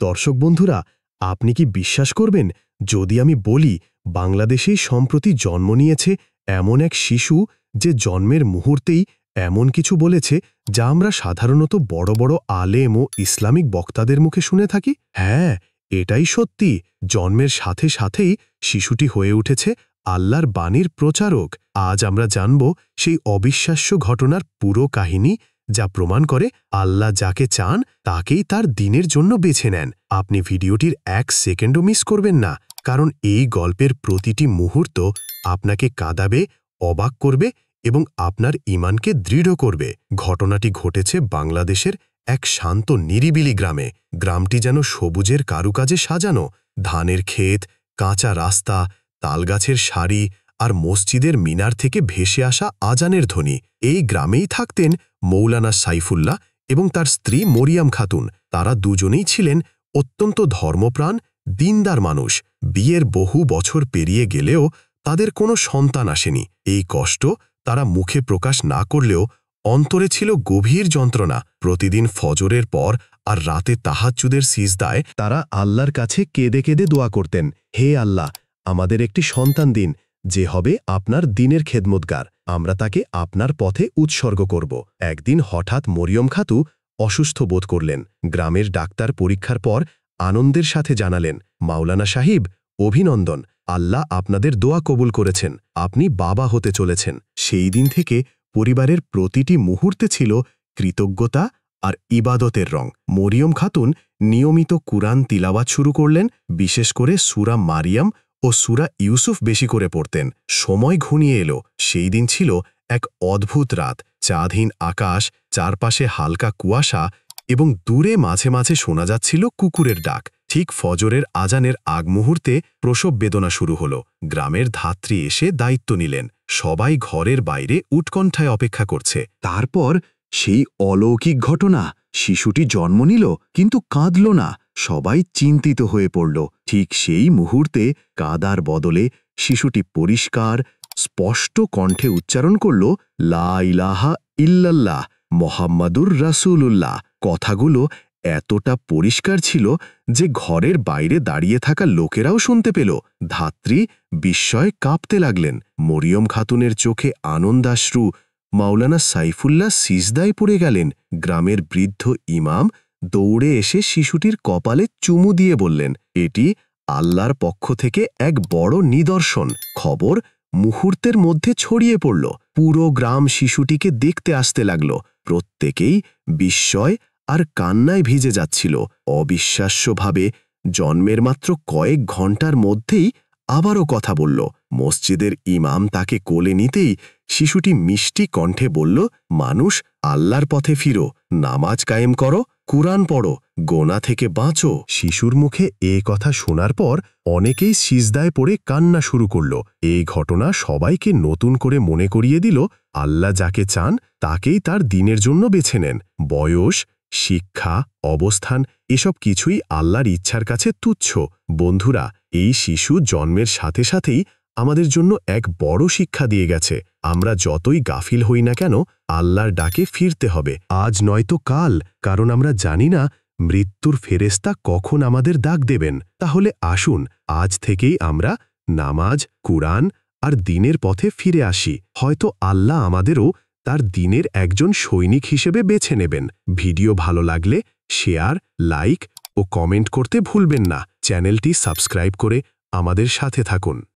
দর্শক বন্ধুরা, আপনি কি বিশ্বাস করবেন যদি আমি বলি বাংলাদেশেই সম্প্রতি জন্ম নিয়েছে এমন এক শিশু যে জন্মের মুহূর্তেই এমন কিছু বলেছে যা আমরা সাধারণত বড় বড় আলেম ও ইসলামিক বক্তাদের মুখে শুনে থাকি? হ্যাঁ, এটাই সত্যি। জন্মের সাথে সাথেই শিশুটি হয়ে উঠেছে আল্লাহর বাণীর প্রচারক। আজ আমরা জানব সেই অবিশ্বাস্য ঘটনার পুরো কাহিনী, যা প্রমাণ করে আল্লাহ যাকে চান তাকেই তার দিনের জন্য বেছে নেন। আপনি ভিডিওটির 1 সেকেন্ডও মিস করবেন না, কারণ এই গল্পের প্রতিটি মুহূর্ত আপনাকে কাঁদাবে, অবাক করবে এবং আপনার ঈমানকে দৃঢ় করবে। ঘটনাটি ঘটেছে বাংলাদেশের এক শান্ত নিরিবিলি গ্রামে। গ্রামটি যেন সবুজের কারুকাজে সাজানো। ধানের ক্ষেত, কাঁচা রাস্তা, তালগাছের সারি আর মসজিদের মিনার থেকে ভেসে আসা আজানের ধ্বনি। এই গ্রামেই থাকতেন মৌলানা সাইফুল্লাহ এবং তার স্ত্রী মরিয়াম খাতুন। তারা দুজনেই ছিলেন অত্যন্ত ধর্মপ্রাণ, দিনদার মানুষ। বিয়ের বহু বছর পেরিয়ে গেলেও তাদের কোনো সন্তান আসেনি। এই কষ্ট তারা মুখে প্রকাশ না করলেও অন্তরে ছিল গভীর যন্ত্রণা। প্রতিদিন ফজরের পর আর রাতে তাহাজ্জুদের সিজদায় তারা আল্লাহর কাছে কেঁদে কেঁদে দোয়া করতেন, হে আল্লাহ, আমাদের একটি সন্তান দিন যে হবে আপনার দিনের খেদমতগার। আমরা তাকে আপনার পথে উৎসর্গ করব। একদিন হঠাৎ মরিয়ম খাতু অসুস্থ বোধ করলেন। গ্রামের ডাক্তার পরীক্ষার পর আনন্দের সাথে জানালেন, মাওলানা সাহিব, অভিনন্দন, আল্লাহ আপনাদের দোয়া কবুল করেছেন, আপনি বাবা হতে চলেছেন। সেই দিন থেকে পরিবারের প্রতিটি মুহূর্তে ছিল কৃতজ্ঞতা আর ইবাদতের রং। মরিয়ম খাতুন নিয়মিত কুরআন তিলাওয়াত শুরু করলেন, বিশেষ করে সূরা মারিয়াম ও সূরা ইউসুফ বেশি করে পড়তেন। সময় ঘনিয়ে এলো। সেই দিন ছিল এক অদ্ভুত রাত। চাঁদহীন আকাশ, চারপাশে হালকা কুয়াশা এবং দূরে মাঝে মাঝে শোনা যাচ্ছিল কুকুরের ডাক। ঠিক ফজরের আজানের আগ মুহূর্তে প্রসব বেদনা শুরু হলো। গ্রামের ধাত্রী এসে দায়িত্ব নিলেন। সবাই ঘরের বাইরে উৎকণ্ঠায় অপেক্ষা করছে। তারপর সেই অলৌকিক ঘটনা। শিশুটি জন্ম নিল, কিন্তু কাঁদল না। সবাই চিন্তিত হয়ে পড়ল। ঠিক সেই মুহূর্তে কাদার বদলে শিশুটি পরিষ্কার, স্পষ্ট কণ্ঠে উচ্চারণ করল, লা ইলাহা ইল্লাল্লাহ মোহাম্মদুর রাসূলুল্লাহ। কথাগুলো এতটা পরিষ্কার ছিল যে ঘরের বাইরে দাঁড়িয়ে থাকা লোকেরাও শুনতে পেল। ধাত্রী বিস্ময়ে কাঁপতে লাগলেন। মরিয়ম খাতুনের চোখে আনন্দাশ্রু। মাওলানা সাইফুল্লাহ সিজদায় পড়ে গেলেন। গ্রামের বৃদ্ধ ইমাম দৌড়ে এসে শিশুটির কপালে চুমু দিয়ে বললেন, এটি আল্লাহর পক্ষ থেকে এক বড় নিদর্শন। খবর মুহূর্তের মধ্যে ছড়িয়ে পড়ল। পুরো গ্রাম শিশুটিকে দেখতে আসতে লাগল। প্রত্যেকেই বিস্ময় আর কান্নায় ভিজে যাচ্ছিল। অবিশ্বাস্যভাবে জন্মের মাত্র কয়েক ঘন্টার মধ্যেই আবারও কথা বলল। মসজিদের ইমাম তাকে কোলে নিতেই শিশুটি মিষ্টি কণ্ঠে বলল, মানুষ, আল্লাহর পথে ফিরো, নামাজ কায়েম করো, কুরআন পড়ো, গোনা থেকে বাঁচো। শিশুর মুখে এ কথা শোনার পর অনেকেই সিজদায় পড়ে কান্না শুরু করল। এই ঘটনা সবাইকে নতুন করে মনে করিয়ে দিল, আল্লাহ যাকে চান তাকেই তার দিনের জন্য বেছে নেন। বয়স, শিক্ষা, অবস্থান এসব কিছুই আল্লাহর ইচ্ছার কাছে তুচ্ছ। বন্ধুরা, এই শিশু জন্মের সাথে সাথেই আমাদের জন্য এক বড় শিক্ষা দিয়ে গেছে। আমরা যতই গাফিল হই না কেন, আল্লাহর ডাকে ফিরতে হবে, আজ নয়তো কাল, কারণ আমরা জানি না মৃত্যুর ফেরেশতা কখন আমাদের ডাক দেবেন। তাহলে আসুন আজ থেকেই আমরা নামাজ, কুরআন আর দিনের পথে ফিরে আসি। হয়তো আল্লাহ আমাদেরও তার দিনের একজন সৈনিক হিসেবে বেছে নেবেন। ভিডিও ভালো লাগলে শেয়ার, লাইক ও কমেন্ট করতে ভুলবেন না। চ্যানেলটি সাবস্ক্রাইব করে আমাদের সাথে থাকুন।